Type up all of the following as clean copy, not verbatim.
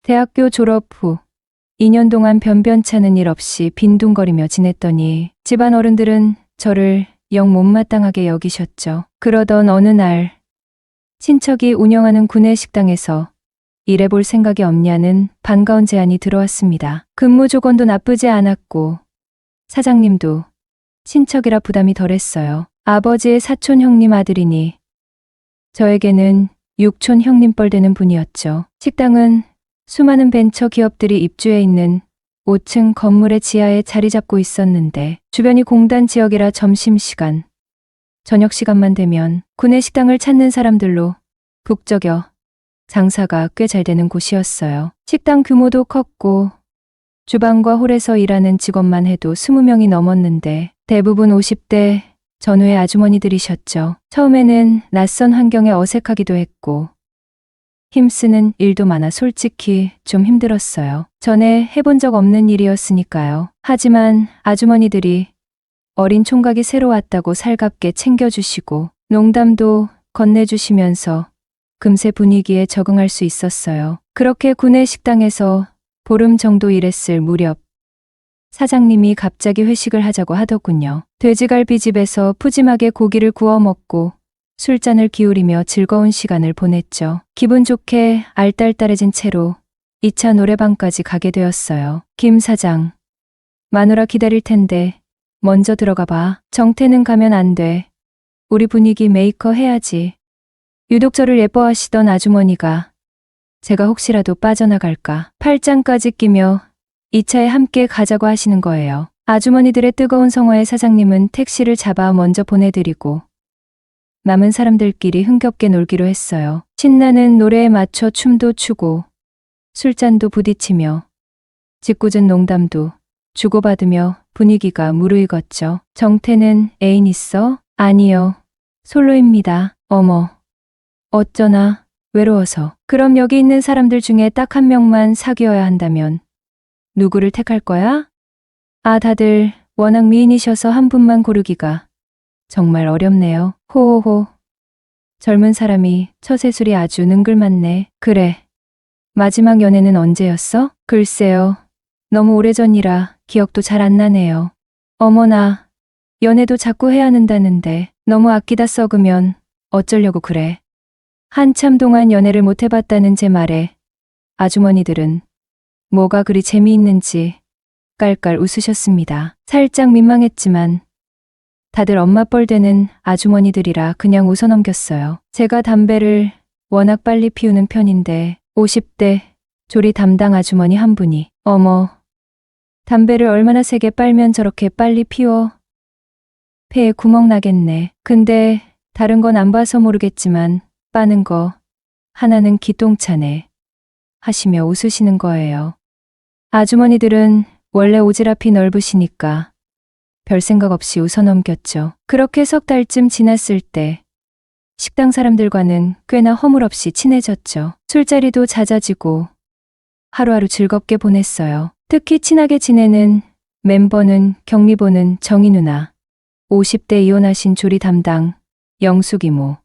대학교 졸업 후 2년 동안 변변찮은 일 없이 빈둥거리며 지냈더니 집안 어른들은 저를 영 못마땅하게 여기셨죠. 그러던 어느 날 친척이 운영하는 구내식당에서 일해볼 생각이 없냐는 반가운 제안이 들어왔습니다. 근무 조건도 나쁘지 않았고 사장님도 친척이라 부담이 덜했어요. 아버지의 사촌 형님 아들이니 저에게는 육촌 형님뻘 되는 분이었죠. 식당은 수많은 벤처 기업들이 입주해 있는 5층 건물의 지하에 자리 잡고 있었는데 주변이 공단 지역이라 점심시간, 저녁시간만 되면 구내식당을 찾는 사람들로 북적여 장사가 꽤 잘 되는 곳이었어요. 식당 규모도 컸고 주방과 홀에서 일하는 직원만 해도 20명이 넘었는데 대부분 50대 전후의 아주머니들이셨죠. 처음에는 낯선 환경에 어색하기도 했고 힘쓰는 일도 많아 솔직히 좀 힘들었어요. 전에 해본 적 없는 일이었으니까요. 하지만 아주머니들이 어린 총각이 새로 왔다고 살갑게 챙겨주시고 농담도 건네주시면서 금세 분위기에 적응할 수 있었어요. 그렇게 구내식당에서 보름 정도 일했을 무렵 사장님이 갑자기 회식을 하자고 하더군요. 돼지갈비집에서 푸짐하게 고기를 구워 먹고 술잔을 기울이며 즐거운 시간을 보냈죠. 기분 좋게 알딸딸해진 채로 2차 노래방까지 가게 되었어요. 김 사장, 마누라 기다릴 텐데 먼저 들어가 봐. 정태는 가면 안 돼. 우리 분위기 메이커 해야지. 유독 저를 예뻐하시던 아주머니가 제가 혹시라도 빠져나갈까 팔짱까지 끼며 2차에 함께 가자고 하시는 거예요. 아주머니들의 뜨거운 성화에 사장님은 택시를 잡아 먼저 보내드리고 남은 사람들끼리 흥겹게 놀기로 했어요. 신나는 노래에 맞춰 춤도 추고 술잔도 부딪히며 짓궂은 농담도 주고받으며 분위기가 무르익었죠. 정태는 애인 있어? 아니요. 솔로입니다. 어머. 어쩌나 외로워서. 그럼 여기 있는 사람들 중에 딱 한 명만 사귀어야 한다면 누구를 택할 거야? 아, 다들 워낙 미인이셔서 한 분만 고르기가 정말 어렵네요. 호호호. 젊은 사람이 처세술이 아주 능글맞네. 그래. 마지막 연애는 언제였어? 글쎄요. 너무 오래전이라 기억도 잘 안 나네요. 어머나. 연애도 자꾸 해야 한다는데 너무 아끼다 썩으면 어쩌려고 그래. 한참 동안 연애를 못 해봤다는 제 말에 아주머니들은 뭐가 그리 재미있는지 깔깔 웃으셨습니다. 살짝 민망했지만 다들 엄마 뻘 되는 아주머니들이라 그냥 웃어넘겼어요. 제가 담배를 워낙 빨리 피우는 편인데 50대 조리 담당 아주머니 한 분이 어머, 담배를 얼마나 세게 빨면 저렇게 빨리 피워? 폐에 구멍 나겠네. 근데 다른 건 안 봐서 모르겠지만 빠는 거 하나는 기똥차네 하시며 웃으시는 거예요. 아주머니들은 원래 오지랖이 넓으시니까 별 생각 없이 웃어넘겼죠. 그렇게 석 달쯤 지났을 때 식당 사람들과는 꽤나 허물없이 친해졌죠. 술자리도 잦아지고 하루하루 즐겁게 보냈어요. 특히 친하게 지내는 멤버는 경리보는 정희 누나, 50대 이혼하신 조리 담당 영숙 이모,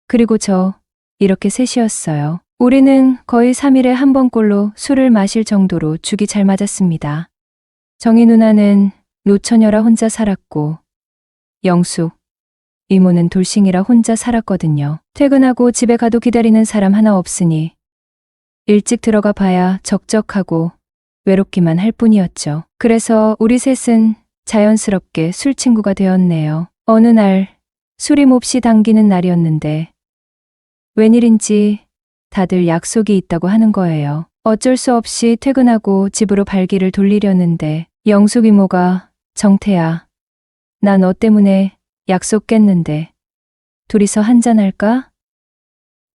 그리고 저 이렇게 셋이었어요. 우리는 거의 3일에 한 번꼴로 술을 마실 정도로 죽이 잘 맞았습니다. 정희 누나는 노처녀라 혼자 살았고 영숙 이모는 돌싱이라 혼자 살았거든요. 퇴근하고 집에 가도 기다리는 사람 하나 없으니 일찍 들어가 봐야 적적하고 외롭기만 할 뿐이었죠. 그래서 우리 셋은 자연스럽게 술 친구가 되었네요. 어느 날 술이 몹시 당기는 날이었는데 웬일인지 다들 약속이 있다고 하는 거예요. 어쩔 수 없이 퇴근하고 집으로 발길을 돌리려는데 영숙 이모가 정태야, 나 너 때문에 약속 깼는데 둘이서 한잔할까?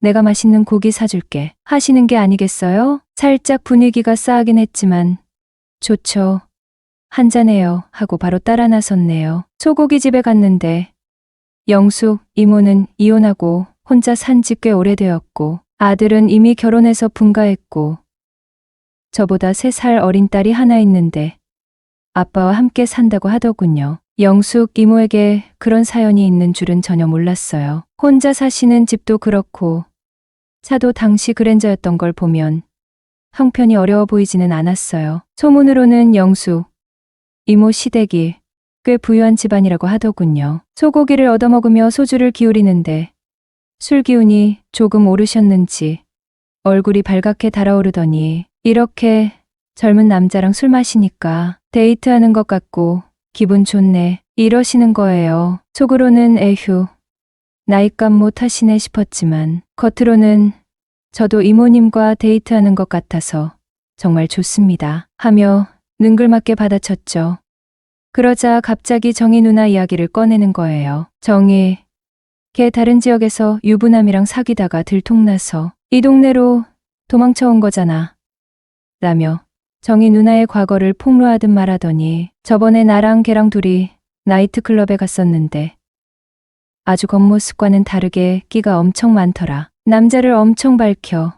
내가 맛있는 고기 사줄게 하시는 게 아니겠어요? 살짝 분위기가 싸하긴 했지만 좋죠. 한잔해요 하고 바로 따라 나섰네요. 소고기집에 갔는데 영숙 이모는 이혼하고 혼자 산 지 꽤 오래되었고 아들은 이미 결혼해서 분가했고 저보다 3살 어린 딸이 하나 있는데 아빠와 함께 산다고 하더군요. 영숙 이모에게 그런 사연이 있는 줄은 전혀 몰랐어요. 혼자 사시는 집도 그렇고 차도 당시 그랜저였던 걸 보면 형편이 어려워 보이지는 않았어요. 소문으로는 영숙, 이모 시댁이 꽤 부유한 집안이라고 하더군요. 소고기를 얻어먹으며 소주를 기울이는데 술 기운이 조금 오르셨는지 얼굴이 발갛게 달아오르더니 이렇게 젊은 남자랑 술 마시니까 데이트하는 것 같고 기분 좋네 이러시는 거예요. 속으로는 에휴 나이값 못하시네 싶었지만 겉으로는 저도 이모님과 데이트하는 것 같아서 정말 좋습니다 하며 능글맞게 받아쳤죠. 그러자 갑자기 정희 누나 이야기를 꺼내는 거예요. 정희, 걔 다른 지역에서 유부남이랑 사귀다가 들통나서 이 동네로 도망쳐 온 거잖아. 라며 정희 누나의 과거를 폭로하듯 말하더니 저번에 나랑 걔랑 둘이 나이트클럽에 갔었는데 아주 겉모습과는 다르게 끼가 엄청 많더라. 남자를 엄청 밝혀.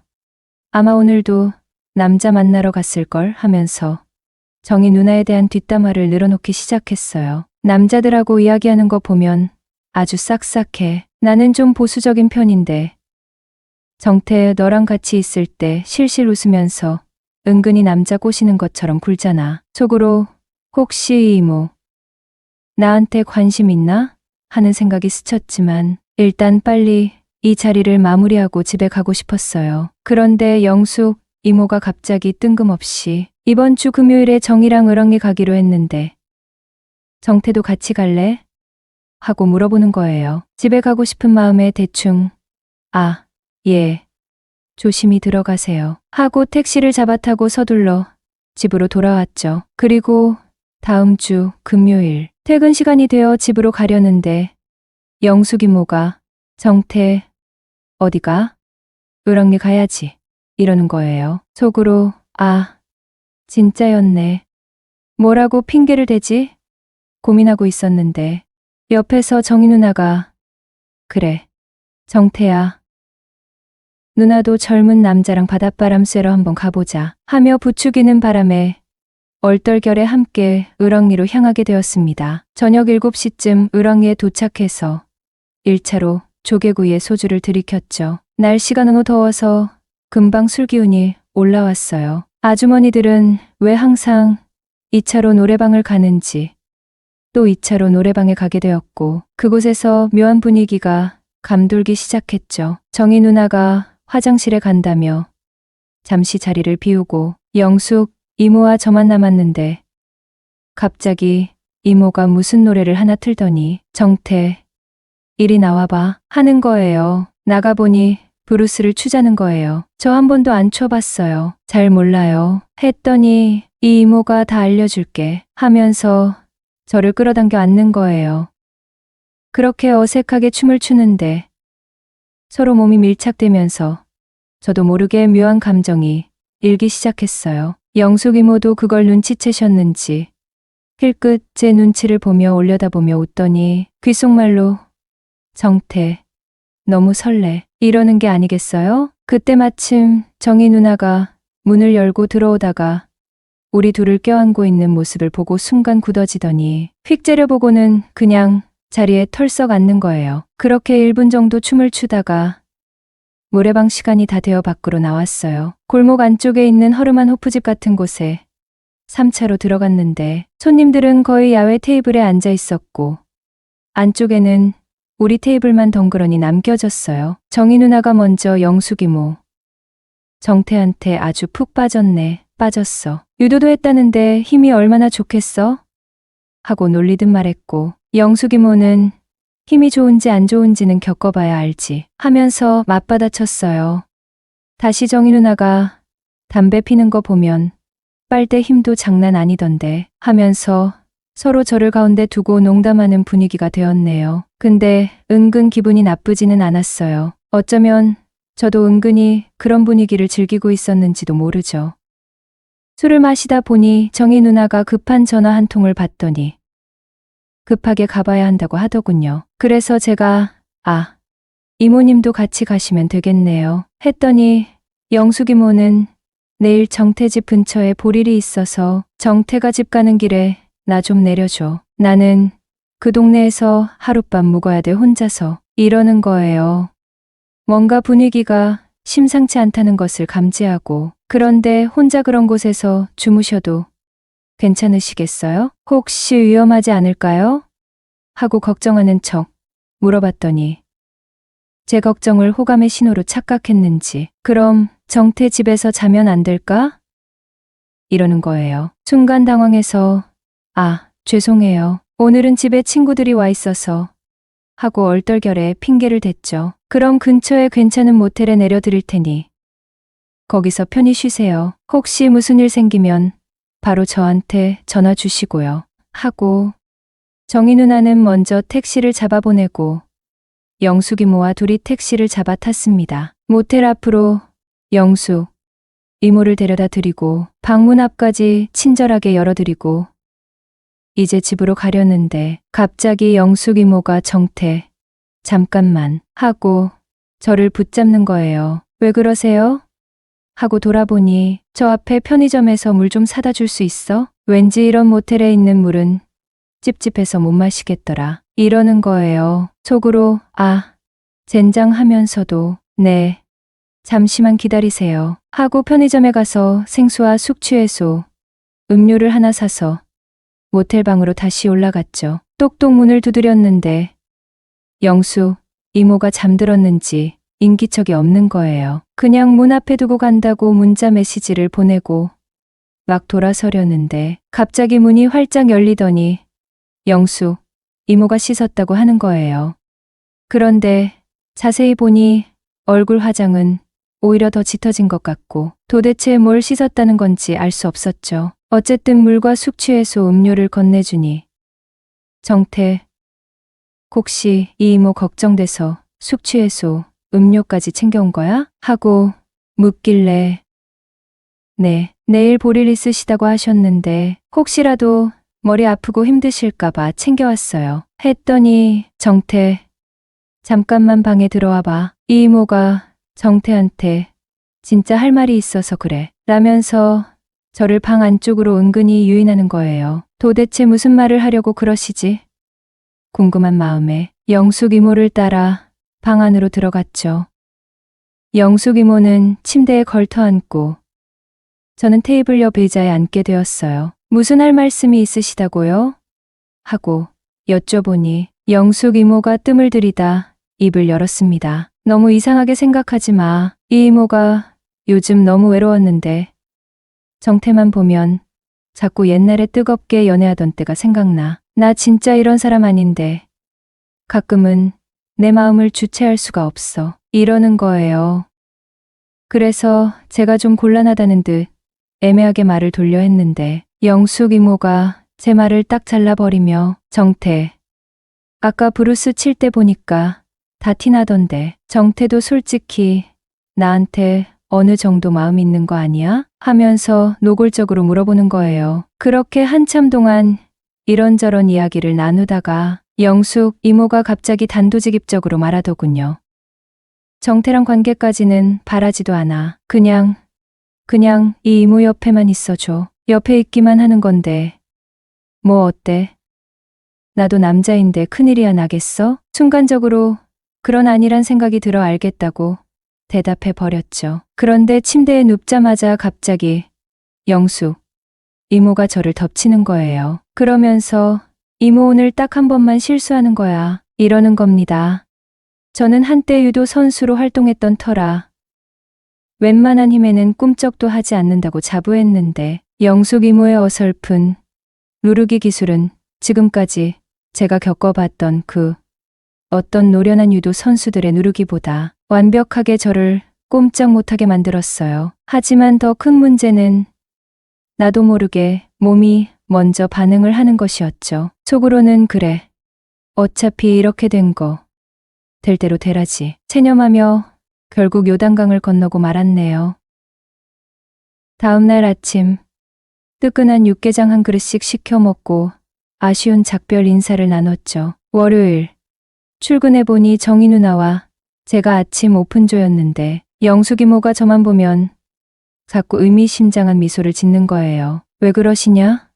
아마 오늘도 남자 만나러 갔을걸 하면서 정희 누나에 대한 뒷담화를 늘어놓기 시작했어요. 남자들하고 이야기하는 거 보면 아주 싹싹해. 나는 좀 보수적인 편인데 정태 너랑 같이 있을 때 실실 웃으면서 은근히 남자 꼬시는 것처럼 굴잖아. 속으로 혹시 이모 나한테 관심 있나? 하는 생각이 스쳤지만 일단 빨리 이 자리를 마무리하고 집에 가고 싶었어요. 그런데 영숙 이모가 갑자기 뜬금없이 이번 주 금요일에 정희랑 을왕리 가기로 했는데 정태도 같이 갈래? 하고 물어보는 거예요. 집에 가고 싶은 마음에 대충 아, 예. 조심히 들어가세요. 하고 택시를 잡아타고 서둘러 집으로 돌아왔죠. 그리고 다음 주 금요일 퇴근 시간이 되어 집으로 가려는데 영숙 이모가 정태 어디가? 을왕리 가야지. 이러는 거예요. 속으로 아, 진짜였네. 뭐라고 핑계를 대지? 고민하고 있었는데 옆에서 정희 누나가 그래, 정태야. 누나도 젊은 남자랑 바닷바람 쐬러 한번 가보자 하며 부추기는 바람에 얼떨결에 함께 을왕리로 향하게 되었습니다. 저녁 7시쯤 을왕리에 도착해서 1차로 조개구이에 소주를 들이켰죠. 날씨가 너무 더워서 금방 술기운이 올라왔어요. 아주머니들은 왜 항상 2차로 노래방을 가는지 또 2차로 노래방에 가게 되었고 그곳에서 묘한 분위기가 감돌기 시작했죠. 정희 누나가 화장실에 간다며 잠시 자리를 비우고 영숙, 이모와 저만 남았는데 갑자기 이모가 무슨 노래를 하나 틀더니 정태, 이리 나와봐 하는 거예요. 나가보니 브루스를 추자는 거예요. 저 한 번도 안 춰봤어요. 잘 몰라요. 했더니 이 이모가 다 알려줄게 하면서 저를 끌어당겨 앉는 거예요. 그렇게 어색하게 춤을 추는데 서로 몸이 밀착되면서 저도 모르게 묘한 감정이 일기 시작했어요. 영숙 이모도 그걸 눈치채셨는지 힐끗 제 눈치를 보며 올려다보며 웃더니 귓속말로 정태, 너무 설레. 이러는 게 아니겠어요? 그때 마침 정희 누나가 문을 열고 들어오다가 우리 둘을 껴안고 있는 모습을 보고 순간 굳어지더니 휙 째려보고는 그냥 자리에 털썩 앉는 거예요. 그렇게 1분 정도 춤을 추다가 노래방 시간이 다 되어 밖으로 나왔어요. 골목 안쪽에 있는 허름한 호프집 같은 곳에 3차로 들어갔는데 손님들은 거의 야외 테이블에 앉아 있었고 안쪽에는 우리 테이블만 덩그러니 남겨졌어요. 정희 누나가 먼저 영숙 이모, 정태한테 아주 푹 빠졌네. 빠졌어. 유도도 했다는데 힘이 얼마나 좋겠어? 하고 놀리듯 말했고 영숙 이모는 힘이 좋은지 안 좋은지는 겪어봐야 알지 하면서 맞받아쳤어요. 다시 정희 누나가 담배 피는 거 보면 빨대 힘도 장난 아니던데 하면서 서로 저를 가운데 두고 농담하는 분위기가 되었네요. 근데 은근 기분이 나쁘지는 않았어요. 어쩌면 저도 은근히 그런 분위기를 즐기고 있었는지도 모르죠. 술을 마시다 보니 정희 누나가 급한 전화 한 통을 받더니 급하게 가봐야 한다고 하더군요. 그래서 제가 이모님도 같이 가시면 되겠네요. 했더니 영숙 이모는 내일 정태 집 근처에 볼일이 있어서 정태가 집 가는 길에 나 좀 내려줘. 나는 그 동네에서 하룻밤 묵어야 돼 혼자서. 이러는 거예요. 뭔가 분위기가 심상치 않다는 것을 감지하고 그런데 혼자 그런 곳에서 주무셔도 괜찮으시겠어요? 혹시 위험하지 않을까요? 하고 걱정하는 척 물어봤더니 제 걱정을 호감의 신호로 착각했는지 그럼 정태 집에서 자면 안 될까? 이러는 거예요. 순간 당황해서 죄송해요. 오늘은 집에 친구들이 와 있어서 하고 얼떨결에 핑계를 댔죠. 그럼 근처에 괜찮은 모텔에 내려드릴 테니 거기서 편히 쉬세요. 혹시 무슨 일 생기면 바로 저한테 전화 주시고요. 하고 정희 누나는 먼저 택시를 잡아보내고 영숙 이모와 둘이 택시를 잡아 탔습니다. 모텔 앞으로 영숙 이모를 데려다 드리고 방문 앞까지 친절하게 열어드리고 이제 집으로 가려는데 갑자기 영숙 이모가 정태 잠깐만 하고 저를 붙잡는 거예요. 왜 그러세요? 하고 돌아보니 저 앞에 편의점에서 물 좀 사다 줄 수 있어? 왠지 이런 모텔에 있는 물은 찝찝해서 못 마시겠더라. 이러는 거예요. 속으로 젠장하면서도 네, 잠시만 기다리세요. 하고 편의점에 가서 생수와 숙취해소, 음료를 하나 사서 모텔방으로 다시 올라갔죠. 똑똑 문을 두드렸는데 영숙 이모가 잠들었는지 인기척이 없는 거예요. 그냥 문 앞에 두고 간다고 문자 메시지를 보내고 막 돌아서려는데 갑자기 문이 활짝 열리더니 영숙 이모가 씻었다고 하는 거예요. 그런데 자세히 보니 얼굴 화장은 오히려 더 짙어진 것 같고 도대체 뭘 씻었다는 건지 알 수 없었죠. 어쨌든 물과 숙취해소 음료를 건네주니 정태 혹시 이 이모 걱정돼서 숙취해소 음료까지 챙겨온 거야? 하고 묻길래 네, 내일 볼 일 있으시다고 하셨는데 혹시라도 머리 아프고 힘드실까봐 챙겨왔어요. 했더니 정태 잠깐만 방에 들어와 봐. 이 이모가 정태한테 진짜 할 말이 있어서 그래 라면서 저를 방 안쪽으로 은근히 유인하는 거예요. 도대체 무슨 말을 하려고 그러시지? 궁금한 마음에 영숙 이모를 따라 방 안으로 들어갔죠. 영숙 이모는 침대에 걸터앉고 저는 테이블 옆 의자에 앉게 되었어요. 무슨 할 말씀이 있으시다고요? 하고 여쭤보니 영숙 이모가 뜸을 들이다 입을 열었습니다. 너무 이상하게 생각하지 마. 이 이모가 요즘 너무 외로웠는데 정태만 보면 자꾸 옛날에 뜨겁게 연애하던 때가 생각나. 나 진짜 이런 사람 아닌데 가끔은 내 마음을 주체할 수가 없어. 이러는 거예요. 그래서 제가 좀 곤란하다는 듯 애매하게 말을 돌려 했는데 영숙 이모가 제 말을 딱 잘라버리며 정태 아까 브루스 칠 때 보니까 다 티나던데 정태도 솔직히 나한테 어느 정도 마음 있는 거 아니야? 하면서 노골적으로 물어보는 거예요. 그렇게 한참 동안 이런저런 이야기를 나누다가 영숙 이모가 갑자기 단도직입적으로 말하더군요. 정태랑 관계까지는 바라지도 않아. 그냥 이 이모 옆에만 있어줘. 옆에 있기만 하는 건데 뭐 어때? 나도 남자인데 큰일이야 나겠어? 순간적으로 그런 아니란 생각이 들어 알겠다고 대답해 버렸죠. 그런데 침대에 눕자마자 갑자기 영숙 이모가 저를 덮치는 거예요. 그러면서 이모 오늘 딱 한 번만 실수하는 거야. 이러는 겁니다. 저는 한때 유도 선수로 활동했던 터라 웬만한 힘에는 꿈쩍도 하지 않는다고 자부했는데 영숙 이모의 어설픈 누르기 기술은 지금까지 제가 겪어봤던 그 어떤 노련한 유도 선수들의 누르기보다 완벽하게 저를 꼼짝 못하게 만들었어요. 하지만 더 큰 문제는 나도 모르게 몸이 먼저 반응을 하는 것이었죠. 속으로는 그래. 어차피 이렇게 된 거 될 대로 되라지. 체념하며 결국 요단강을 건너고 말았네요. 다음 날 아침 뜨끈한 육개장 한 그릇씩 시켜 먹고 아쉬운 작별 인사를 나눴죠. 월요일 출근해보니 정희 누나와 제가 아침 오픈조였는데 영숙 이모가 저만 보면 자꾸 의미심장한 미소를 짓는 거예요. 왜 그러시냐?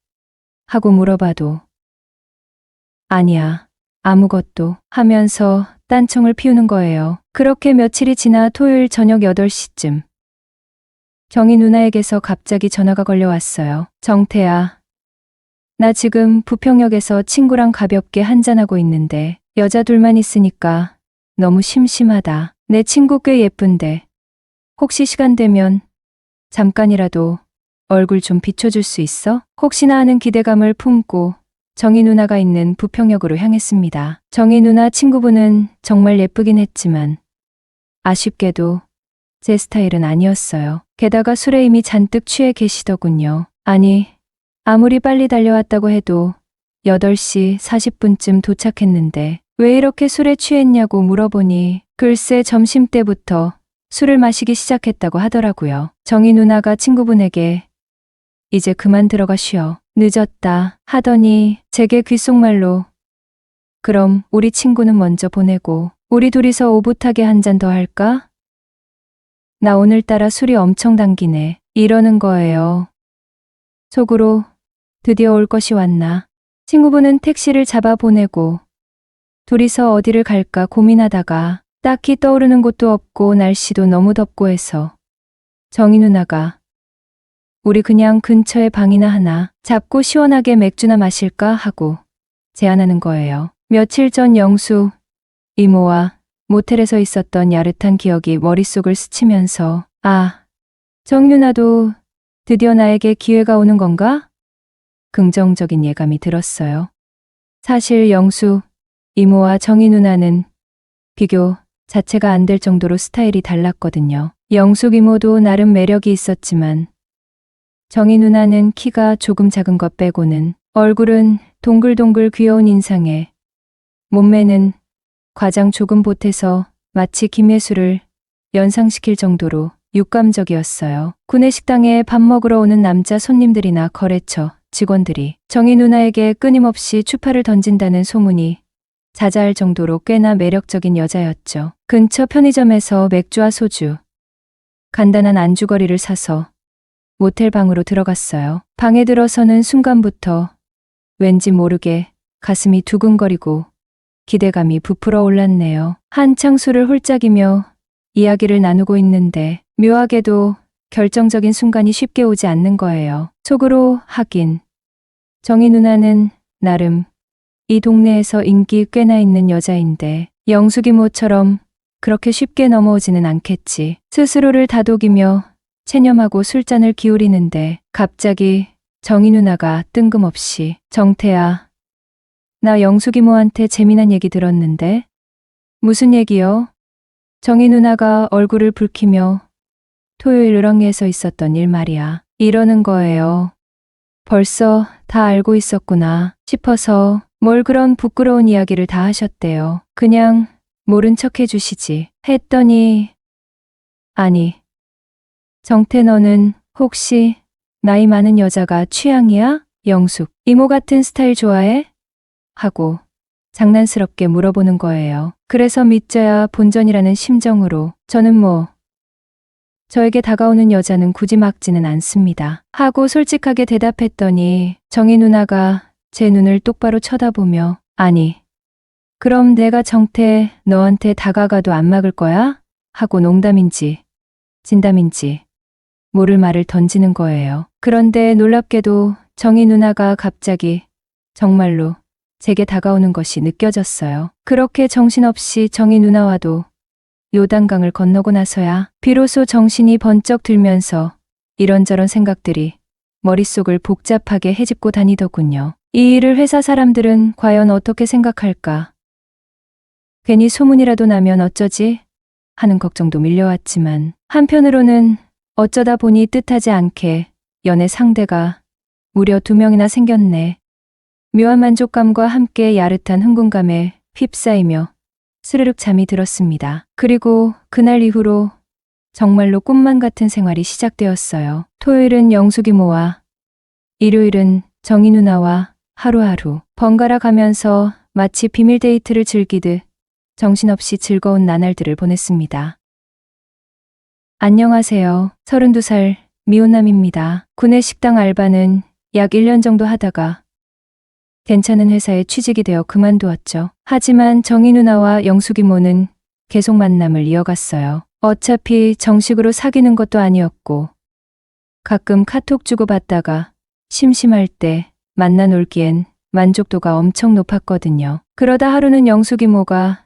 하고 물어봐도 아니야, 아무것도 하면서 딴청을 피우는 거예요. 그렇게 며칠이 지나 토요일 저녁 8시쯤 정희 누나에게서 갑자기 전화가 걸려왔어요. 정태야, 나 지금 부평역에서 친구랑 가볍게 한잔하고 있는데 여자 둘만 있으니까 너무 심심하다. 내 친구 꽤 예쁜데 혹시 시간 되면 잠깐이라도 얼굴 좀 비춰줄 수 있어? 혹시나 하는 기대감을 품고 정희 누나가 있는 부평역으로 향했습니다. 정희 누나 친구분은 정말 예쁘긴 했지만 아쉽게도 제 스타일은 아니었어요. 게다가 술에 이미 잔뜩 취해 계시더군요. 아니, 아무리 빨리 달려왔다고 해도 8시 40분쯤 도착했는데 왜 이렇게 술에 취했냐고 물어보니 글쎄 점심때부터 술을 마시기 시작했다고 하더라고요. 정희 누나가 친구분에게 이제 그만 들어가 쉬어. 늦었다 하더니 제게 귓속말로 그럼 우리 친구는 먼저 보내고 우리 둘이서 오붓하게 한 잔 더 할까? 나 오늘따라 술이 엄청 당기네. 이러는 거예요. 속으로 드디어 올 것이 왔나. 친구분은 택시를 잡아 보내고 둘이서 어디를 갈까 고민하다가 딱히 떠오르는 곳도 없고 날씨도 너무 덥고 해서 정희 누나가 우리 그냥 근처에 방이나 하나 잡고 시원하게 맥주나 마실까 하고 제안하는 거예요. 며칠 전 영수 이모와 모텔에서 있었던 야릇한 기억이 머릿속을 스치면서 정희 누나도 드디어 나에게 기회가 오는 건가? 긍정적인 예감이 들었어요. 사실 영수 이모와 정희 누나는 비교 자체가 안 될 정도로 스타일이 달랐거든요. 영숙 이모도 나름 매력이 있었지만 정희 누나는 키가 조금 작은 것 빼고는 얼굴은 동글동글 귀여운 인상에 몸매는 과장 조금 보태서 마치 김혜수를 연상시킬 정도로 육감적이었어요. 구내식당에 밥 먹으러 오는 남자 손님들이나 거래처 직원들이 정희 누나에게 끊임없이 추파를 던진다는 소문이 자자할 정도로 꽤나 매력적인 여자였죠. 근처 편의점에서 맥주와 소주, 간단한 안주거리를 사서 모텔 방으로 들어갔어요. 방에 들어서는 순간부터 왠지 모르게 가슴이 두근거리고 기대감이 부풀어 올랐네요. 한창 술을 홀짝이며 이야기를 나누고 있는데 묘하게도 결정적인 순간이 쉽게 오지 않는 거예요. 속으로 하긴 정희 누나는 나름 이 동네에서 인기 꽤나 있는 여자인데 영숙 이모처럼 그렇게 쉽게 넘어오지는 않겠지. 스스로를 다독이며 체념하고 술잔을 기울이는데 갑자기 정희 누나가 뜬금없이 정태야, 나 영숙 이모한테 재미난 얘기 들었는데. 무슨 얘기요? 정희 누나가 얼굴을 붉히며 토요일 을왕리에서 있었던 일 말이야. 이러는 거예요. 벌써 다 알고 있었구나 싶어서 뭘 그런 부끄러운 이야기를 다 하셨대요. 그냥 모른 척 해주시지 했더니 아니, 정태 너는 혹시 나이 많은 여자가 취향이야? 영숙, 이모 같은 스타일 좋아해? 하고 장난스럽게 물어보는 거예요. 그래서 믿져야 본전이라는 심정으로 저는 저에게 다가오는 여자는 굳이 막지는 않습니다. 하고 솔직하게 대답했더니 정희 누나가 제 눈을 똑바로 쳐다보며 아니, 그럼 내가 정태 너한테 다가가도 안 막을 거야? 하고 농담인지 진담인지 모를 말을 던지는 거예요. 그런데 놀랍게도 정희 누나가 갑자기 정말로 제게 다가오는 것이 느껴졌어요. 그렇게 정신없이 정희 누나와도 요단강을 건너고 나서야 비로소 정신이 번쩍 들면서 이런저런 생각들이 머릿속을 복잡하게 헤집고 다니더군요. 이 일을 회사 사람들은 과연 어떻게 생각할까? 괜히 소문이라도 나면 어쩌지? 하는 걱정도 밀려왔지만 한편으로는 어쩌다 보니 뜻하지 않게 연애 상대가 무려 2명이나 생겼네. 묘한 만족감과 함께 야릇한 흥분감에 휩싸이며 스르륵 잠이 들었습니다. 그리고 그날 이후로 정말로 꿈만 같은 생활이 시작되었어요. 토요일은 영숙 이모와 일요일은 정희 누나와 하루하루 번갈아 가면서 마치 비밀 데이트를 즐기듯 정신없이 즐거운 나날들을 보냈습니다. 안녕하세요. 32살 미혼남입니다. 구내식당 알바는 약 1년 정도 하다가 괜찮은 회사에 취직이 되어 그만두었죠. 하지만 정희 누나와 영숙 이모는 계속 만남을 이어갔어요. 어차피 정식으로 사귀는 것도 아니었고 가끔 카톡 주고받다가 심심할 때 만나 놀기엔 만족도가 엄청 높았거든요. 그러다 하루는 영숙 이모가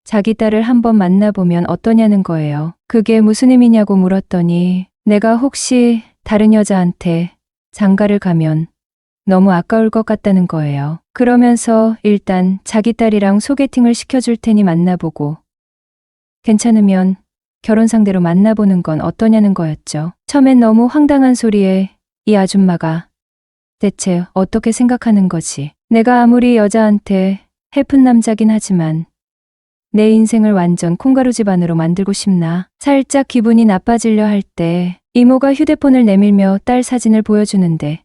자기 딸을 한번 만나보면 어떠냐는 거예요. 그게 무슨 의미냐고 물었더니 내가 혹시 다른 여자한테 장가를 가면 너무 아까울 것 같다는 거예요. 그러면서 일단 자기 딸이랑 소개팅을 시켜줄 테니 만나보고 괜찮으면 결혼 상대로 만나보는 건 어떠냐는 거였죠. 처음엔 너무 황당한 소리에 이 아줌마가 대체 어떻게 생각하는 거지? 내가 아무리 여자한테 해픈 남자긴 하지만 내 인생을 완전 콩가루 집안으로 만들고 싶나? 살짝 기분이 나빠지려 할 때 이모가 휴대폰을 내밀며 딸 사진을 보여주는데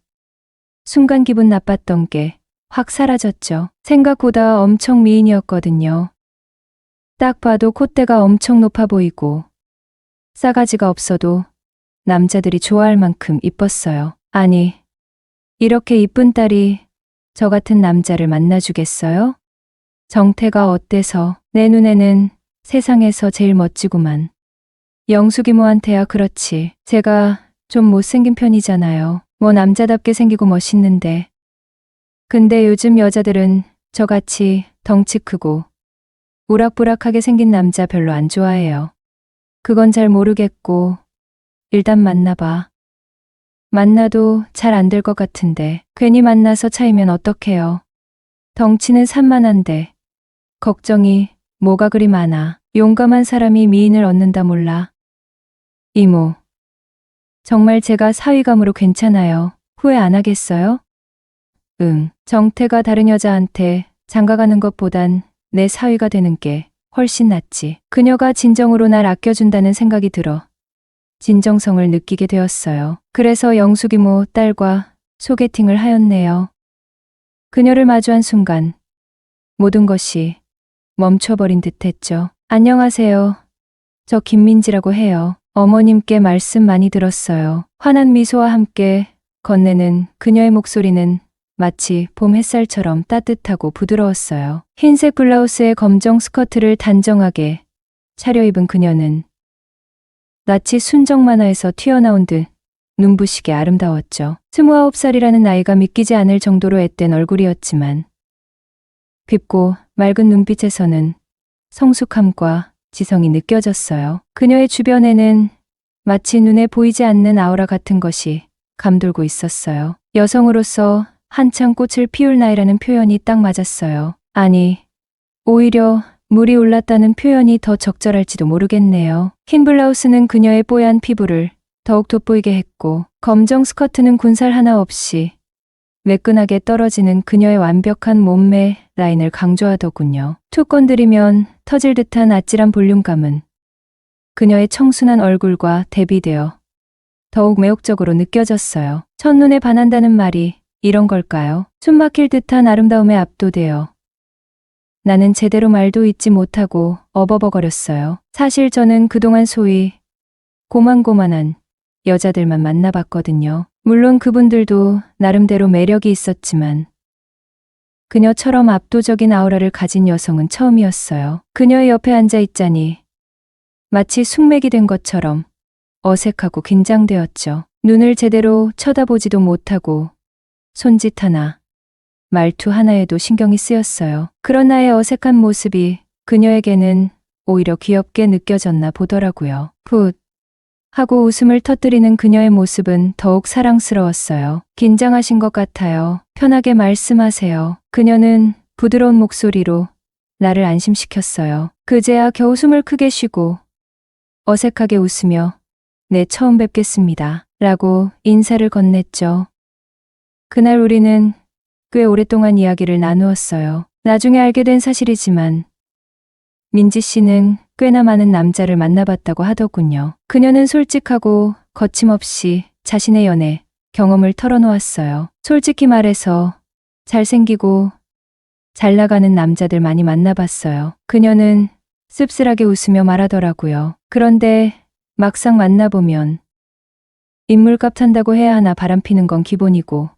순간 기분 나빴던 게 확 사라졌죠. 생각보다 엄청 미인이었거든요. 딱 봐도 콧대가 엄청 높아 보이고 싸가지가 없어도 남자들이 좋아할 만큼 이뻤어요. 아니, 이렇게 이쁜 딸이 저 같은 남자를 만나주겠어요? 정태가 어때서 내 눈에는 세상에서 제일 멋지구만. 영숙 이모한테야 그렇지. 제가 좀 못생긴 편이잖아요. 뭐 남자답게 생기고 멋있는데. 근데 요즘 여자들은 저같이 덩치 크고 우락부락하게 생긴 남자 별로 안 좋아해요. 그건 잘 모르겠고 일단 만나봐. 만나도 잘 안 될 것 같은데 괜히 만나서 차이면 어떡해요. 덩치는 산만한데 걱정이 뭐가 그리 많아. 용감한 사람이 미인을 얻는다 몰라. 이모, 정말 제가 사위감으로 괜찮아요. 후회 안 하겠어요? 응, 정태가 다른 여자한테 장가가는 것보단 내 사위가 되는 게 훨씬 낫지. 그녀가 진정으로 날 아껴준다는 생각이 들어 진정성을 느끼게 되었어요. 그래서 영숙 이모 딸과 소개팅을 하였네요. 그녀를 마주한 순간 모든 것이 멈춰버린 듯했죠. 안녕하세요. 저 김민지라고 해요. 어머님께 말씀 많이 들었어요. 환한 미소와 함께 건네는 그녀의 목소리는 마치 봄 햇살처럼 따뜻하고 부드러웠어요. 흰색 블라우스에 검정 스커트를 단정하게 차려입은 그녀는 마치 순정 만화에서 튀어나온 듯 눈부시게 아름다웠죠. 29살이라는 나이가 믿기지 않을 정도로 앳된 얼굴이었지만 깊고 맑은 눈빛에서는 성숙함과 지성이 느껴졌어요. 그녀의 주변에는 마치 눈에 보이지 않는 아우라 같은 것이 감돌고 있었어요. 여성으로서 한창 꽃을 피울 나이라는 표현이 딱 맞았어요. 아니, 오히려 물이 올랐다는 표현이 더 적절할지도 모르겠네요. 흰 블라우스는 그녀의 뽀얀 피부를 더욱 돋보이게 했고 검정 스커트는 군살 하나 없이 매끈하게 떨어지는 그녀의 완벽한 몸매 라인을 강조하더군요. 툭 건드리면 터질 듯한 아찔한 볼륨감은 그녀의 청순한 얼굴과 대비되어 더욱 매혹적으로 느껴졌어요. 첫눈에 반한다는 말이 이런 걸까요? 숨막힐 듯한 아름다움에 압도되어 나는 제대로 말도 잇지 못하고 어버버거렸어요. 사실 저는 그동안 소위 고만고만한 여자들만 만나봤거든요. 물론 그분들도 나름대로 매력이 있었지만 그녀처럼 압도적인 아우라를 가진 여성은 처음이었어요. 그녀의 옆에 앉아 있자니 마치 숙맥이 된 것처럼 어색하고 긴장되었죠. 눈을 제대로 쳐다보지도 못하고 손짓 하나, 말투 하나에도 신경이 쓰였어요. 그런 나의 어색한 모습이 그녀에게는 오히려 귀엽게 느껴졌나 보더라고요. 풋 하고 웃음을 터뜨리는 그녀의 모습은 더욱 사랑스러웠어요. 긴장하신 것 같아요. 편하게 말씀하세요. 그녀는 부드러운 목소리로 나를 안심시켰어요. 그제야 겨우 숨을 크게 쉬고 어색하게 웃으며 네, 처음 뵙겠습니다. 라고 인사를 건넸죠. 그날 우리는 꽤 오랫동안 이야기를 나누었어요. 나중에 알게 된 사실이지만 민지 씨는 꽤나 많은 남자를 만나봤다고 하더군요. 그녀는 솔직하고 거침없이 자신의 연애 경험을 털어놓았어요. 솔직히 말해서 잘생기고 잘 나가는 남자들 많이 만나봤어요. 그녀는 씁쓸하게 웃으며 말하더라고요. 그런데 막상 만나보면 인물값 탄다고 해야 하나 바람피는 건 기본이고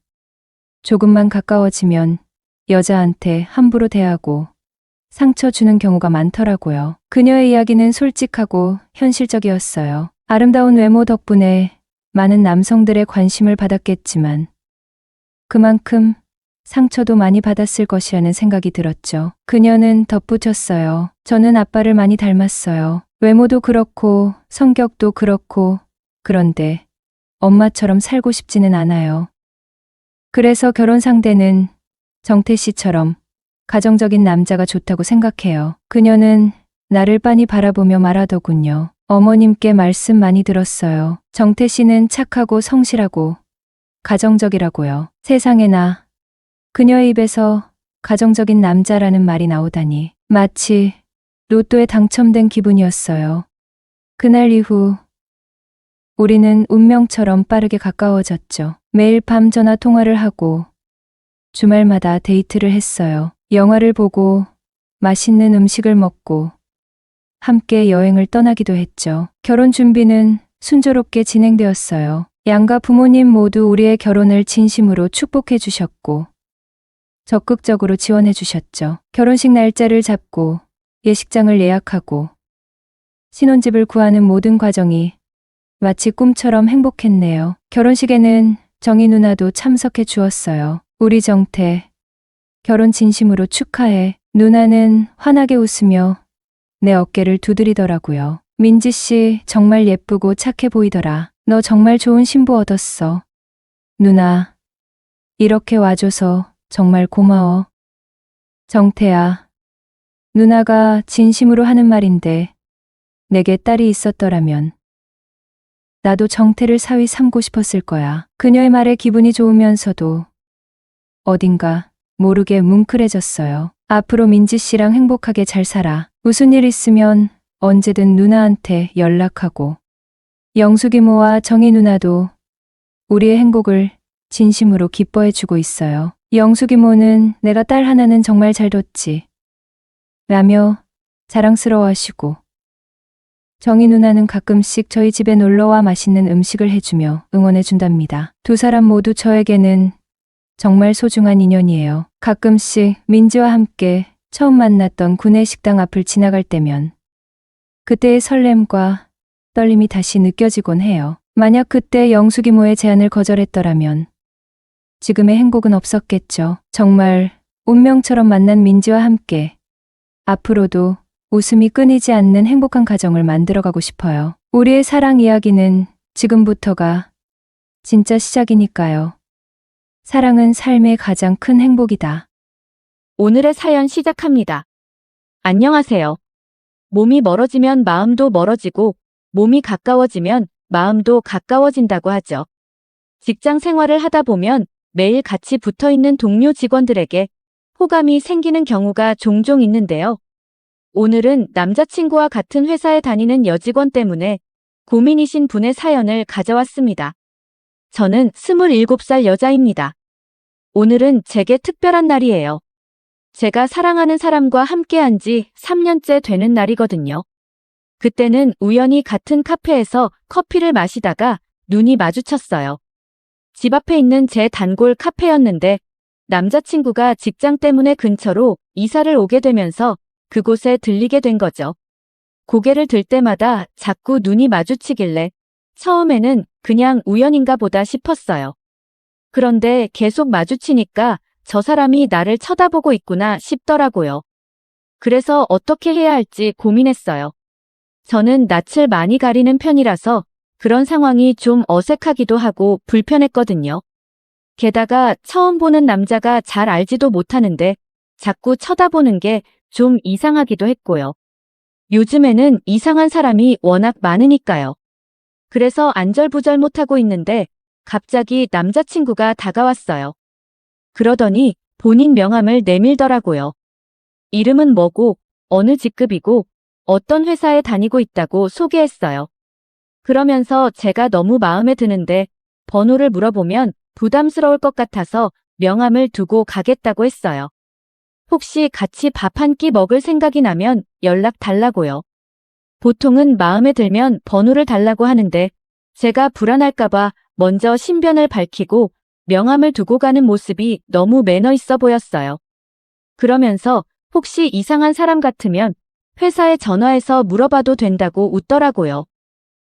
조금만 가까워지면 여자한테 함부로 대하고 상처 주는 경우가 많더라고요. 그녀의 이야기는 솔직하고 현실적이었어요. 아름다운 외모 덕분에 많은 남성들의 관심을 받았겠지만 그만큼 상처도 많이 받았을 것이라는 생각이 들었죠. 그녀는 덧붙였어요. 저는 아빠를 많이 닮았어요. 외모도 그렇고 성격도 그렇고 그런데 엄마처럼 살고 싶지는 않아요. 그래서 결혼 상대는 정태 씨처럼 가정적인 남자가 좋다고 생각해요. 그녀는 나를 빤히 바라보며 말하더군요. 어머님께 말씀 많이 들었어요. 정태 씨는 착하고 성실하고 가정적이라고요. 세상에나 그녀의 입에서 가정적인 남자라는 말이 나오다니 마치 로또에 당첨된 기분이었어요. 그날 이후 우리는 운명처럼 빠르게 가까워졌죠. 매일 밤 전화 통화를 하고 주말마다 데이트를 했어요. 영화를 보고 맛있는 음식을 먹고 함께 여행을 떠나기도 했죠. 결혼 준비는 순조롭게 진행되었어요. 양가 부모님 모두 우리의 결혼을 진심으로 축복해 주셨고 적극적으로 지원해 주셨죠. 결혼식 날짜를 잡고 예식장을 예약하고 신혼집을 구하는 모든 과정이 마치 꿈처럼 행복했네요. 결혼식에는 정희 누나도 참석해 주었어요. 우리 정태, 결혼 진심으로 축하해. 누나는 환하게 웃으며 내 어깨를 두드리더라고요. 민지 씨 정말 예쁘고 착해 보이더라. 너 정말 좋은 신부 얻었어. 누나, 이렇게 와줘서 정말 고마워. 정태야, 누나가 진심으로 하는 말인데 내게 딸이 있었더라면 나도 정태를 사위 삼고 싶었을 거야. 그녀의 말에 기분이 좋으면서도 어딘가 모르게 뭉클해졌어요. 앞으로 민지 씨랑 행복하게 잘 살아. 무슨 일 있으면 언제든 누나한테 연락하고. 영숙 이모와 정희 누나도 우리의 행복을 진심으로 기뻐해주고 있어요. 영숙 이모는 내가 딸 하나는 정말 잘 뒀지 라며 자랑스러워하시고 정희 누나는 가끔씩 저희 집에 놀러와 맛있는 음식을 해주며 응원해준답니다. 두 사람 모두 저에게는 정말 소중한 인연이에요. 가끔씩 민지와 함께 처음 만났던 구내식당 앞을 지나갈 때면 그때의 설렘과 떨림이 다시 느껴지곤 해요. 만약 그때 영숙 이모의 제안을 거절했더라면 지금의 행복은 없었겠죠. 정말 운명처럼 만난 민지와 함께 앞으로도 웃음이 끊이지 않는 행복한 가정을 만들어가고 싶어요. 우리의 사랑 이야기는 지금부터가 진짜 시작이니까요. 사랑은 삶의 가장 큰 행복이다. 오늘의 사연 시작합니다. 안녕하세요. 몸이 멀어지면 마음도 멀어지고 몸이 가까워지면 마음도 가까워진다고 하죠. 직장 생활을 하다 보면 매일 같이 붙어 있는 동료 직원들에게 호감이 생기는 경우가 종종 있는데요. 오늘은 남자친구와 같은 회사에 다니는 여직원 때문에 고민이신 분의 사연을 가져왔습니다. 저는 27살 여자입니다. 오늘은 제게 특별한 날이에요. 제가 사랑하는 사람과 함께한 지 3년째 되는 날이거든요. 그때는 우연히 같은 카페에서 커피를 마시다가 눈이 마주쳤어요. 집 앞에 있는 제 단골 카페였는데 남자친구가 직장 때문에 근처로 이사를 오게 되면서 그곳에 들리게 된 거죠. 고개를 들 때마다 자꾸 눈이 마주치길래 처음에는 그냥 우연인가 보다 싶었어요. 그런데 계속 마주치니까 저 사람이 나를 쳐다보고 있구나 싶더라고요. 그래서 어떻게 해야 할지 고민했어요. 저는 낯을 많이 가리는 편이라서 그런 상황이 좀 어색하기도 하고 불편했거든요. 게다가 처음 보는 남자가 잘 알지도 못하는데 자꾸 쳐다보는 게 좀 이상하기도 했고요. 요즘에는 이상한 사람이 워낙 많으니까요. 그래서 안절부절 못하고 있는데 갑자기 남자친구가 다가왔어요. 그러더니 본인 명함을 내밀더라고요. 이름은 뭐고 어느 직급이고 어떤 회사에 다니고 있다고 소개했어요. 그러면서 제가 너무 마음에 드는데 번호를 물어보면 부담스러울 것 같아서 명함을 두고 가겠다고 했어요. 혹시 같이 밥 한 끼 먹을 생각이 나면 연락 달라고요. 보통은 마음에 들면 번호를 달라고 하는데 제가 불안할까봐 먼저 신변을 밝히고 명함을 두고 가는 모습이 너무 매너 있어 보였어요. 그러면서 혹시 이상한 사람 같으면 회사에 전화해서 물어봐도 된다고 웃더라고요.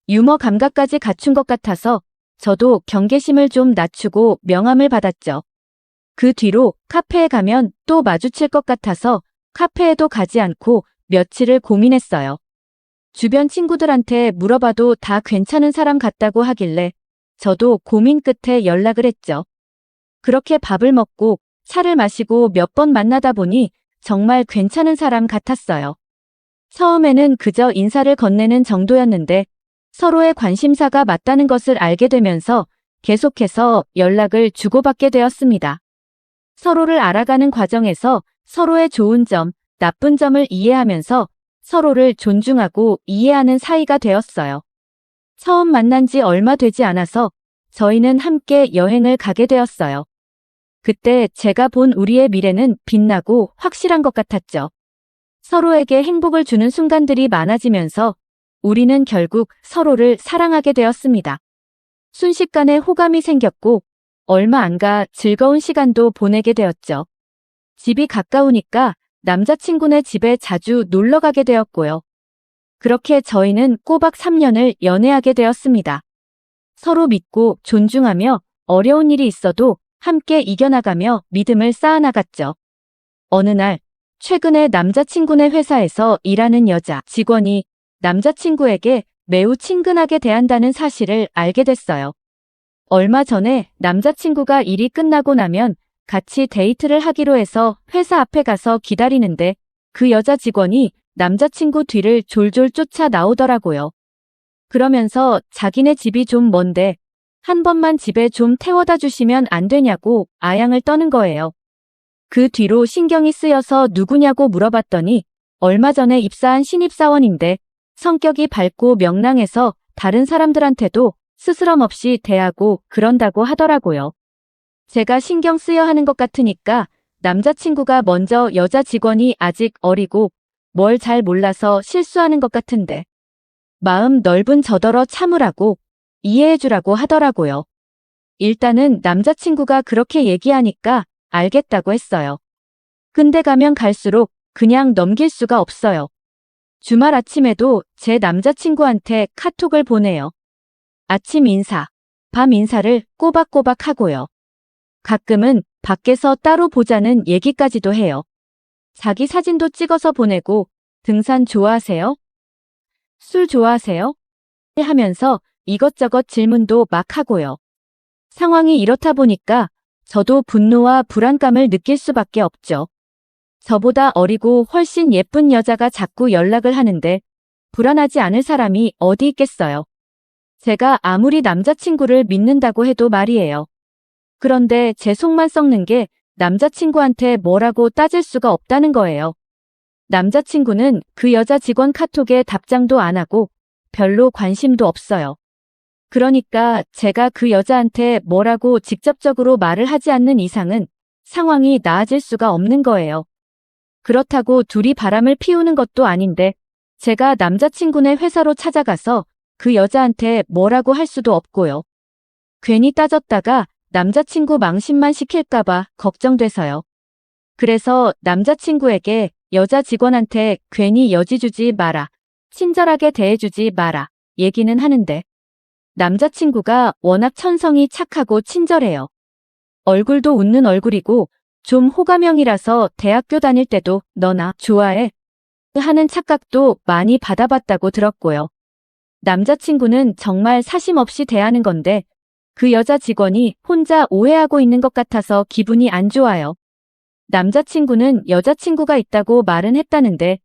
유머 감각까지 갖춘 것 같아서 저도 경계심을 좀 낮추고 명함을 받았죠. 그 뒤로 카페에 가면 또 마주칠 것 같아서 카페에도 가지 않고 며칠을 고민했어요. 주변 친구들한테 물어봐도 다 괜찮은 사람 같다고 하길래 저도 고민 끝에 연락을 했죠. 그렇게 밥을 먹고 차를 마시고 몇 번 만나다 보니 정말 괜찮은 사람 같았어요. 처음에는 그저 인사를 건네는 정도였는데 서로의 관심사가 맞다는 것을 알게 되면서 계속해서 연락을 주고받게 되었습니다. 서로를 알아가는 과정에서 서로의 좋은 점, 나쁜 점을 이해하면서 서로를 존중하고 이해하는 사이가 되었어요. 처음 만난 지 얼마 되지 않아서 저희는 함께 여행을 가게 되었어요. 그때 제가 본 우리의 미래는 빛나고 확실한 것 같았죠. 서로에게 행복을 주는 순간들이 많아지면서 우리는 결국 서로를 사랑하게 되었습니다. 순식간에 호감이 생겼고 얼마 안 가 즐거운 시간도 보내게 되었죠. 집이 가까우니까 남자친구네 집에 자주 놀러 가게 되었고요. 그렇게 저희는 꼬박 3년을 연애하게 되었습니다. 서로 믿고 존중하며 어려운 일이 있어도 함께 이겨나가며 믿음을 쌓아나갔죠. 어느 날 최근에 남자친구네 회사에서 일하는 여자 직원이 남자친구에게 매우 친근하게 대한다는 사실을 알게 됐어요. 얼마 전에 남자친구가 일이 끝나고 나면 같이 데이트를 하기로 해서 회사 앞에 가서 기다리는데 그 여자 직원이 남자친구 뒤를 졸졸 쫓아 나오더라고요. 그러면서 자기네 집이 좀 먼데 한 번만 집에 좀 태워다 주시면 안 되냐고 아양을 떠는 거예요. 그 뒤로 신경이 쓰여서 누구냐고 물어봤더니 얼마 전에 입사한 신입사원인데 성격이 밝고 명랑해서 다른 사람들한테도 스스럼 없이 대하고 그런다고 하더라고요. 제가 신경 쓰여 하는 것 같으니까 남자친구가 먼저 여자 직원이 아직 어리고 뭘 잘 몰라서 실수하는 것 같은데 마음 넓은 저더러 참으라고 이해해주라고 하더라고요. 일단은 남자친구가 그렇게 얘기하니까 알겠다고 했어요. 근데 가면 갈수록 그냥 넘길 수가 없어요. 주말 아침에도 제 남자친구한테 카톡을 보내요. 아침 인사, 밤 인사를 꼬박꼬박 하고요. 가끔은 밖에서 따로 보자는 얘기까지도 해요. 자기 사진도 찍어서 보내고 등산 좋아하세요? 술 좋아하세요? 하면서 이것저것 질문도 막 하고요. 상황이 이렇다 보니까 저도 분노와 불안감을 느낄 수밖에 없죠. 저보다 어리고 훨씬 예쁜 여자가 자꾸 연락을 하는데 불안하지 않을 사람이 어디 있겠어요. 제가 아무리 남자친구를 믿는다고 해도 말이에요. 그런데 제 속만 썩는 게 남자친구한테 뭐라고 따질 수가 없다는 거예요. 남자친구는 그 여자 직원 카톡에 답장도 안 하고 별로 관심도 없어요. 그러니까 제가 그 여자한테 뭐라고 직접적으로 말을 하지 않는 이상은 상황이 나아질 수가 없는 거예요. 그렇다고 둘이 바람을 피우는 것도 아닌데 제가 남자친구네 회사로 찾아가서 그 여자한테 뭐라고 할 수도 없고요. 괜히 따졌다가 남자친구 망신만 시킬까봐 걱정돼서요. 그래서 남자친구에게 여자 직원한테 괜히 여지 주지 마라, 친절하게 대해주지 마라 얘기는 하는데 남자친구가 워낙 천성이 착하고 친절해요. 얼굴도 웃는 얼굴이고 좀 호감형이라서 대학교 다닐 때도 너나 좋아해 하는 착각도 많이 받아봤다고 들었고요. 남자친구는 정말 사심 없이 대하는 건데 그 여자 직원이 혼자 오해하고 있는 것 같아서 기분이 안 좋아요. 남자친구는 여자친구가 있다고 말은 했다는데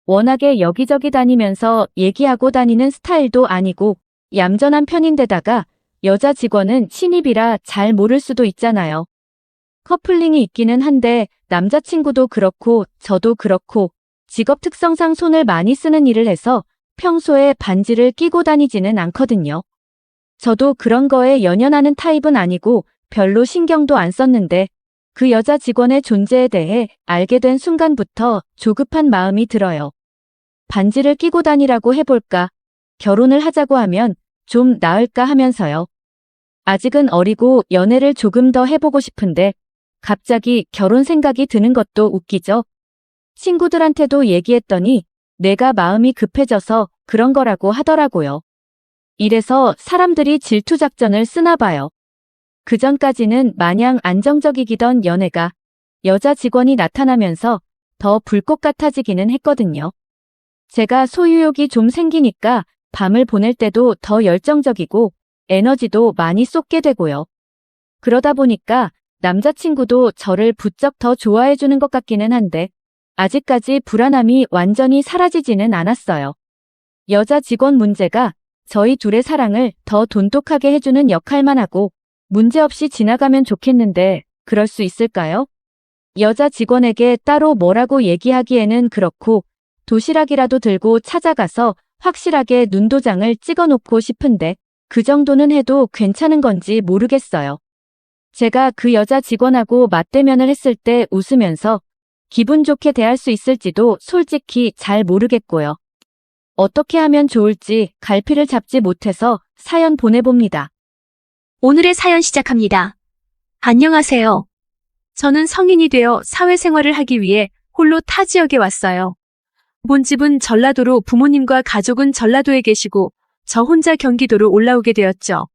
워낙에 여기저기 다니면서 얘기하고 다니는 스타일도 아니고 얌전한 편인데다가 여자 직원은 신입이라 잘 모를 수도 있잖아요. 커플링이 있기는 한데 남자친구도 그렇고 저도 그렇고 직업 특성상 손을 많이 쓰는 일을 해서 평소에 반지를 끼고 다니지는 않거든요. 저도 그런 거에 연연하는 타입은 아니고 별로 신경도 안 썼는데 그 여자 직원의 존재에 대해 알게 된 순간부터 조급한 마음이 들어요. 반지를 끼고 다니라고 해볼까? 결혼을 하자고 하면 좀 나을까 하면서요. 아직은 어리고 연애를 조금 더 해보고 싶은데 갑자기 결혼 생각이 드는 것도 웃기죠. 친구들한테도 얘기했더니 내가 마음이 급해져서 그런 거라고 하더라고요. 이래서 사람들이 질투 작전을 쓰나 봐요. 그전까지는 마냥 안정적이기던 연애가 여자 직원이 나타나면서 더 불꽃 같아지기는 했거든요. 제가 소유욕이 좀 생기니까 밤을 보낼 때도 더 열정적이고 에너지도 많이 쏟게 되고요. 그러다 보니까 남자친구도 저를 부쩍 더 좋아해주는 것 같기는 한데 아직까지 불안함이 완전히 사라지지는 않았어요. 여자 직원 문제가 저희 둘의 사랑을 더 돈독하게 해주는 역할만 하고 문제없이 지나가면 좋겠는데 그럴 수 있을까요? 여자 직원에게 따로 뭐라고 얘기하기에는 그렇고 도시락이라도 들고 찾아가서 확실하게 눈도장을 찍어놓고 싶은데 그 정도는 해도 괜찮은 건지 모르겠어요. 제가 그 여자 직원하고 맞대면을 했을 때 웃으면서 기분 좋게 대할 수 있을지도 솔직히 잘 모르겠고요. 어떻게 하면 좋을지 갈피를 잡지 못해서 사연 보내봅니다. 오늘의 사연 시작합니다. 안녕하세요. 저는 성인이 되어 사회생활을 하기 위해 홀로 타 지역에 왔어요. 본집은 전라도로 부모님과 가족은 전라도에 계시고 저 혼자 경기도로 올라오게 되었죠.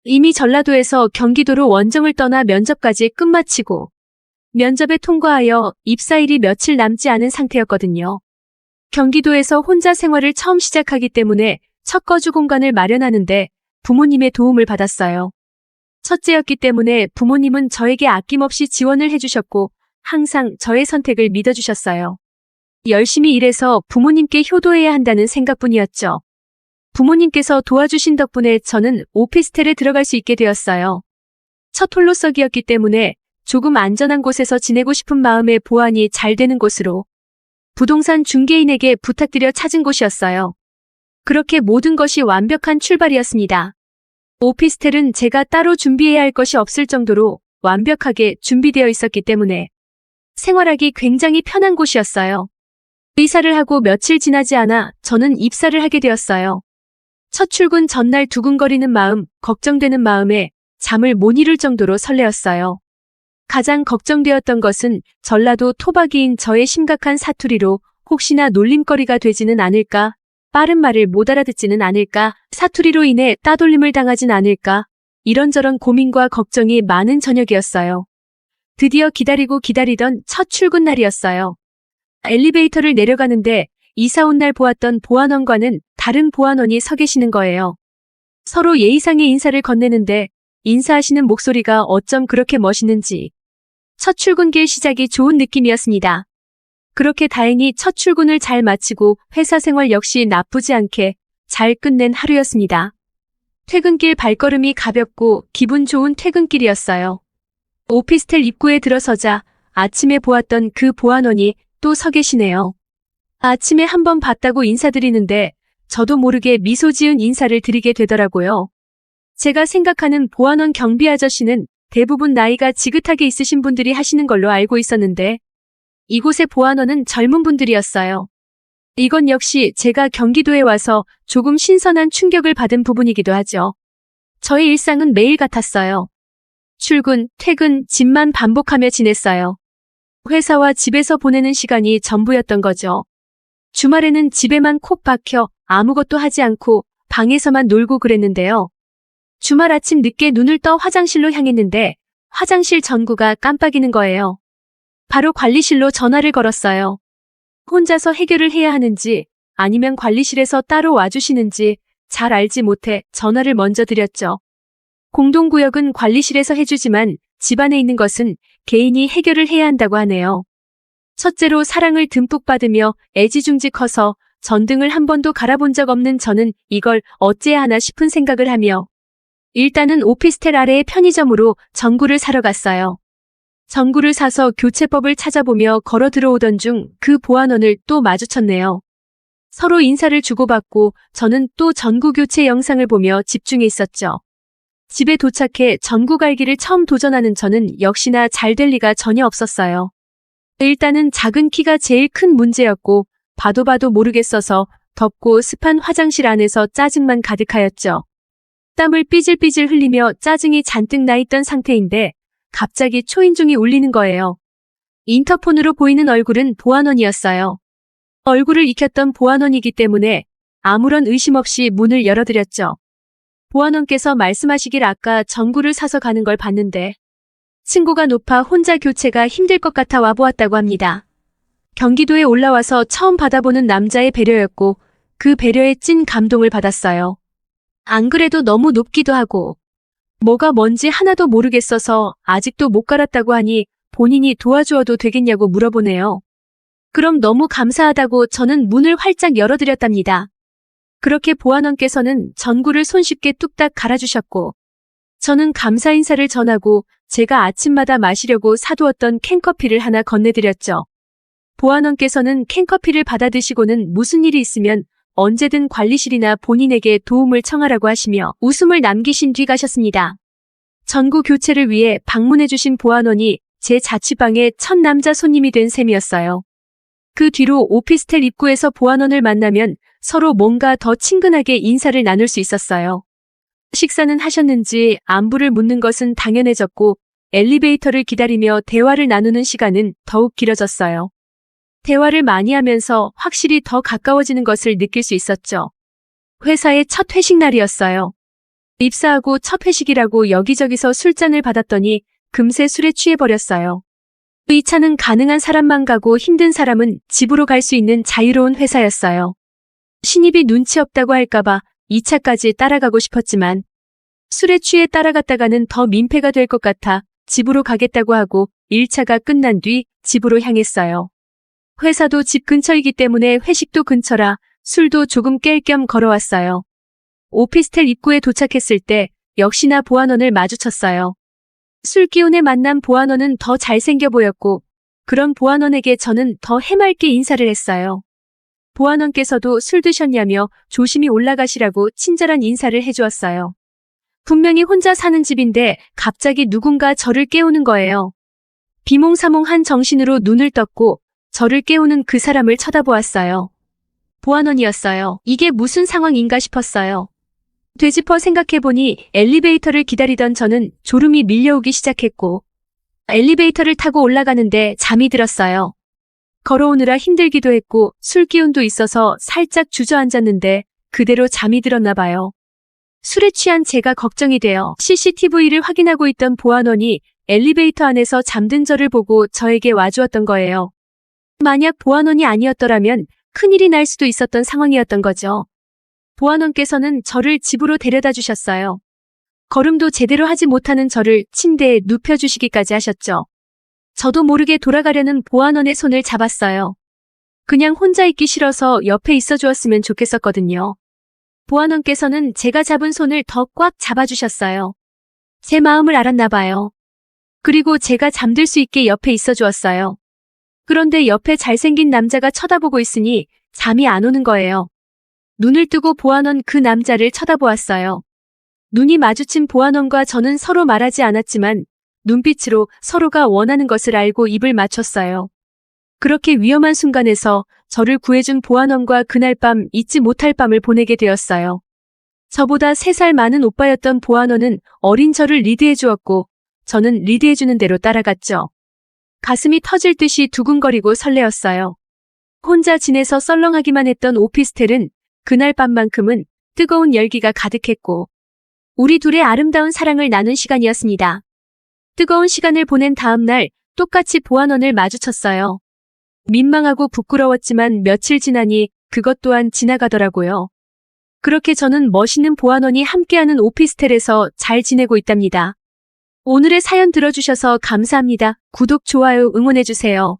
이미 전라도에서 경기도로 원정을 떠나 면접까지 끝마치고 면접에 통과하여 입사일이 며칠 남지 않은 상태였거든요. 경기도에서 혼자 생활을 처음 시작하기 때문에 첫 거주 공간을 마련하는데 부모님의 도움을 받았어요. 첫째였기 때문에 부모님은 저에게 아낌없이 지원을 해주셨고 항상 저의 선택을 믿어주셨어요. 열심히 일해서 부모님께 효도해야 한다는 생각뿐이었죠. 부모님께서 도와주신 덕분에 저는 오피스텔에 들어갈 수 있게 되었어요. 첫 홀로서기였기 때문에 조금 안전한 곳에서 지내고 싶은 마음에 보안이 잘 되는 곳으로 부동산 중개인에게 부탁드려 찾은 곳이었어요. 그렇게 모든 것이 완벽한 출발이었습니다. 오피스텔은 제가 따로 준비해야 할 것이 없을 정도로 완벽하게 준비되어 있었기 때문에 생활하기 굉장히 편한 곳이었어요. 이사를 하고 며칠 지나지 않아 저는 입사를 하게 되었어요. 첫 출근 전날 두근거리는 마음, 걱정되는 마음에 잠을 못 이룰 정도로 설레었어요. 가장 걱정되었던 것은 전라도 토박이인 저의 심각한 사투리로 혹시나 놀림거리가 되지는 않을까, 빠른 말을 못 알아듣지는 않을까, 사투리로 인해 따돌림을 당하진 않을까, 이런저런 고민과 걱정이 많은 저녁이었어요. 드디어 기다리고 기다리던 첫 출근 날이었어요. 엘리베이터를 내려가는데 이사 온 날 보았던 보안원과는 다른 보안원이 서 계시는 거예요. 서로 예의상의 인사를 건네는데 인사하시는 목소리가 어쩜 그렇게 멋있는지 첫 출근길 시작이 좋은 느낌이었습니다. 그렇게 다행히 첫 출근을 잘 마치고 회사 생활 역시 나쁘지 않게 잘 끝낸 하루였습니다. 퇴근길 발걸음이 가볍고 기분 좋은 퇴근길이었어요. 오피스텔 입구에 들어서자 아침에 보았던 그 보안원이 또 서 계시네요. 아침에 한번 봤다고 인사드리는데 저도 모르게 미소 지은 인사를 드리게 되더라고요. 제가 생각하는 보안원 경비 아저씨는 대부분 나이가 지긋하게 있으신 분들이 하시는 걸로 알고 있었는데 이곳의 보안원은 젊은 분들이었어요. 이건 역시 제가 경기도에 와서 조금 신선한 충격을 받은 부분이기도 하죠. 저의 일상은 매일 같았어요. 출근, 퇴근, 집만 반복하며 지냈어요. 회사와 집에서 보내는 시간이 전부였던 거죠. 주말에는 집에만 콕 박혀 아무것도 하지 않고 방에서만 놀고 그랬는데요. 주말 아침 늦게 눈을 떠 화장실로 향했는데 화장실 전구가 깜빡이는 거예요. 바로 관리실로 전화를 걸었어요. 혼자서 해결을 해야 하는지 아니면 관리실에서 따로 와주시는지 잘 알지 못해 전화를 먼저 드렸죠. 공동구역은 관리실에서 해주지만 집안에 있는 것은 개인이 해결을 해야 한다고 하네요. 첫째로 사랑을 듬뿍 받으며 애지중지 커서 전등을 한 번도 갈아본 적 없는 저는 이걸 어찌해야 하나 싶은 생각을 하며 일단은 오피스텔 아래의 편의점으로 전구를 사러 갔어요. 전구를 사서 교체법을 찾아보며 걸어 들어오던 중 그 보안원을 또 마주쳤네요. 서로 인사를 주고받고 저는 또 전구 교체 영상을 보며 집중해 있었죠. 집에 도착해 전구 갈기를 처음 도전하는 저는 역시나 잘 될 리가 전혀 없었어요. 일단은 작은 키가 제일 큰 문제였고 봐도 모르겠어서 덥고 습한 화장실 안에서 짜증만 가득하였죠. 땀을 삐질삐질 흘리며 짜증이 잔뜩 나 있던 상태인데 갑자기 초인종이 울리는 거예요. 인터폰으로 보이는 얼굴은 보안원이었어요. 얼굴을 익혔던 보안원이기 때문에 아무런 의심 없이 문을 열어드렸죠. 보안원께서 말씀하시길 아까 전구를 사서 가는 걸 봤는데 층고가 높아 혼자 교체가 힘들 것 같아 와보았다고 합니다. 경기도에 올라와서 처음 받아보는 남자의 배려였고 그 배려에 찐 감동을 받았어요. 안 그래도 너무 높기도 하고 뭐가 뭔지 하나도 모르겠어서 아직도 못 갈았다고 하니 본인이 도와주어도 되겠냐고 물어보네요. 그럼 너무 감사하다고 저는 문을 활짝 열어드렸답니다. 그렇게 보안원께서는 전구를 손쉽게 뚝딱 갈아주셨고 저는 감사 인사를 전하고 제가 아침마다 마시려고 사두었던 캔커피를 하나 건네드렸죠. 보안원께서는 캔커피를 받아 드시고는 무슨 일이 있으면 언제든 관리실이나 본인에게 도움을 청하라고 하시며 웃음을 남기신 뒤 가셨습니다. 전구 교체를 위해 방문해주신 보안원이 제 자취방의 첫 남자 손님이 된 셈이었어요. 그 뒤로 오피스텔 입구에서 보안원을 만나면 서로 뭔가 더 친근하게 인사를 나눌 수 있었어요. 식사는 하셨는지 안부를 묻는 것은 당연해졌고 엘리베이터를 기다리며 대화를 나누는 시간은 더욱 길어졌어요. 대화를 많이 하면서 확실히 더 가까워지는 것을 느낄 수 있었죠. 회사의 첫 회식 날이었어요. 입사하고 첫 회식이라고 여기저기서 술잔을 받았더니 금세 술에 취해버렸어요. 이 차는 가능한 사람만 가고 힘든 사람은 집으로 갈 수 있는 자유로운 회사였어요. 신입이 눈치 없다고 할까봐 2차까지 따라가고 싶었지만 술에 취해 따라갔다가는 더 민폐가 될 것 같아 집으로 가겠다고 하고 1차가 끝난 뒤 집으로 향했어요. 회사도 집 근처이기 때문에 회식도 근처라 술도 조금 깰 겸 걸어왔어요. 오피스텔 입구에 도착했을 때 역시나 보안원을 마주쳤어요. 술 기운에 만난 보안원은 더 잘생겨 보였고 그런 보안원에게 저는 더 해맑게 인사를 했어요. 보안원께서도 술 드셨냐며 조심히 올라가시라고 친절한 인사를 해주었어요. 분명히 혼자 사는 집인데 갑자기 누군가 저를 깨우는 거예요. 비몽사몽한 정신으로 눈을 떴고 저를 깨우는 그 사람을 쳐다보았어요. 보안원이었어요. 이게 무슨 상황인가 싶었어요. 되짚어 생각해보니 엘리베이터를 기다리던 저는 졸음이 밀려오기 시작했고 엘리베이터를 타고 올라가는데 잠이 들었어요. 걸어오느라 힘들기도 했고 술 기운도 있어서 살짝 주저앉았는데 그대로 잠이 들었나 봐요. 술에 취한 제가 걱정이 되어 CCTV를 확인하고 있던 보안원이 엘리베이터 안에서 잠든 저를 보고 저에게 와주었던 거예요. 만약 보안원이 아니었더라면 큰일이 날 수도 있었던 상황이었던 거죠. 보안원께서는 저를 집으로 데려다 주셨어요. 걸음도 제대로 하지 못하는 저를 침대에 눕혀주시기까지 하셨죠. 저도 모르게 돌아가려는 보안원의 손을 잡았어요. 그냥 혼자 있기 싫어서 옆에 있어 주었으면 좋겠었거든요. 보안원께서는 제가 잡은 손을 더 꽉 잡아주셨어요. 제 마음을 알았나 봐요. 그리고 제가 잠들 수 있게 옆에 있어 주었어요. 그런데 옆에 잘생긴 남자가 쳐다보고 있으니 잠이 안 오는 거예요. 눈을 뜨고 보안원 그 남자를 쳐다보았어요. 눈이 마주친 보안원과 저는 서로 말하지 않았지만 눈빛으로 서로가 원하는 것을 알고 입을 맞췄어요. 그렇게 위험한 순간에서 저를 구해준 보안원과 그날 밤 잊지 못할 밤을 보내게 되었어요. 저보다 3살 많은 오빠였던 보안원은 어린 저를 리드해 주었고 저는 리드해 주는 대로 따라갔죠. 가슴이 터질 듯이 두근거리고 설레었어요. 혼자 지내서 썰렁하기만 했던 오피스텔은 그날 밤만큼은 뜨거운 열기가 가득했고 우리 둘의 아름다운 사랑을 나눈 시간이었습니다. 뜨거운 시간을 보낸 다음 날 똑같이 보안원을 마주쳤어요. 민망하고 부끄러웠지만 며칠 지나니 그것 또한 지나가더라고요. 그렇게 저는 멋있는 보안원이 함께하는 오피스텔에서 잘 지내고 있답니다. 오늘의 사연 들어주셔서 감사합니다. 구독, 좋아요 응원해주세요.